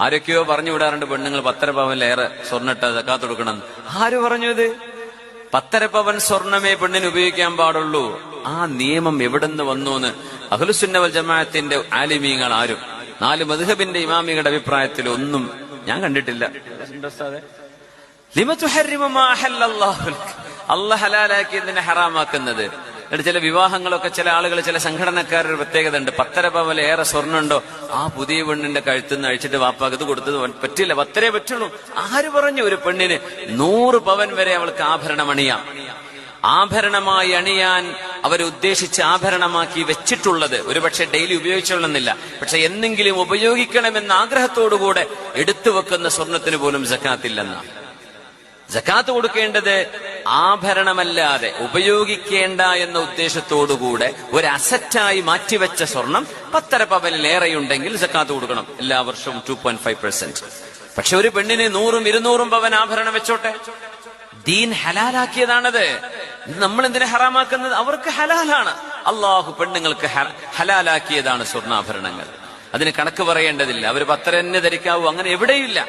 ആരൊക്കെയോ പറഞ്ഞു വിടാറുണ്ട് പെണ്ണുങ്ങൾ 10.5 പവനിലേറെ സ്വർണ്ണിട്ട് സക്കാത്ത് കൊടുക്കണം. ആര് പറഞ്ഞു ഇത്? 10.5 പവൻ സ്വർണമേ പെണ്ണിന് ഉപയോഗിക്കാൻ പാടുള്ളൂ. ആ നിയമം എവിടെന്ന് വന്നൂന്ന് അഹ്ലുസുന്ന വൽ ജമാഅത്തിന്റെ ആലിമീങ്ങൾ ആരും 4 മദ്ഹബിന്റെ ഇമാമികളുടെ അഭിപ്രായത്തിൽ ഒന്നും ഞാൻ കണ്ടിട്ടില്ല. ലിമ തുഹർരിമു മാ അഹല്ലല്ലാഹു ലക, അല്ലാഹു ഹലാലാക്കിയതിനെ ഹറാമാക്കുന്നത്. എന്നിട്ട് ചില വിവാഹങ്ങളൊക്കെ ചില ആളുകൾ ചില സംഘടനക്കാരുടെ പ്രത്യേകത ഉണ്ട്. 10.5 പവനിലേറെ സ്വർണ്ണുണ്ടോ ആ പുതിയ പെണ്ണിന്റെ കഴുത്തുനിന്ന് അഴിച്ചിട്ട് വാപ്പാക്ക് ഇത് കൊടുത്തത് പറ്റില്ല, 10 പറ്റുള്ളൂ. ആര് പറഞ്ഞു? ഒരു പെണ്ണിന് 100 പവൻ വരെ അവൾക്ക് ആഭരണം അണിയാം. ആഭരണമായി അണിയാൻ അവരുദ്ദേശിച്ച് ആഭരണമാക്കി വെച്ചിട്ടുള്ളത് ഒരുപക്ഷെ ഡെയിലി ഉപയോഗിച്ചോളുന്നില്ല, പക്ഷെ എന്നെങ്കിലും ഉപയോഗിക്കണമെന്ന ആഗ്രഹത്തോടുകൂടെ എടുത്തു വെക്കുന്ന സ്വർണത്തിന് പോലും സക്കാത്തില്ലെന്നാണ്. സക്കാത്ത് കൊടുക്കേണ്ടത് ആഭരണമല്ലാതെ ഉപയോഗിക്കേണ്ട എന്ന ഉദ്ദേശത്തോടുകൂടെ ഒരു അസറ്റായി മാറ്റിവെച്ച സ്വർണം 10.5 പവനിലേറെയുണ്ടെങ്കിൽ സക്കാത്ത് കൊടുക്കണം. എല്ലാ വർഷവും 2.5%. പക്ഷെ ഒരു പെണ്ണിന് 100ഉം 200ഉം പവൻ ആഭരണം വെച്ചോട്ടെ, ദീൻ ഹലാലാക്കിയതാണത്. നമ്മൾ എന്തിനാ ഹറാമാക്കുന്നത്? അവർക്ക് ഹലാലാണ്. അള്ളാഹു പെണ്ണുങ്ങൾക്ക് ഹലാലാക്കിയതാണ് സ്വർണ്ണാഭരണങ്ങൾ. അതിന് കണക്ക് പറയേണ്ടതില്ല. അവർ 10 തന്നെ ധരിക്കാവൂ, അങ്ങനെ എവിടെയില്ല.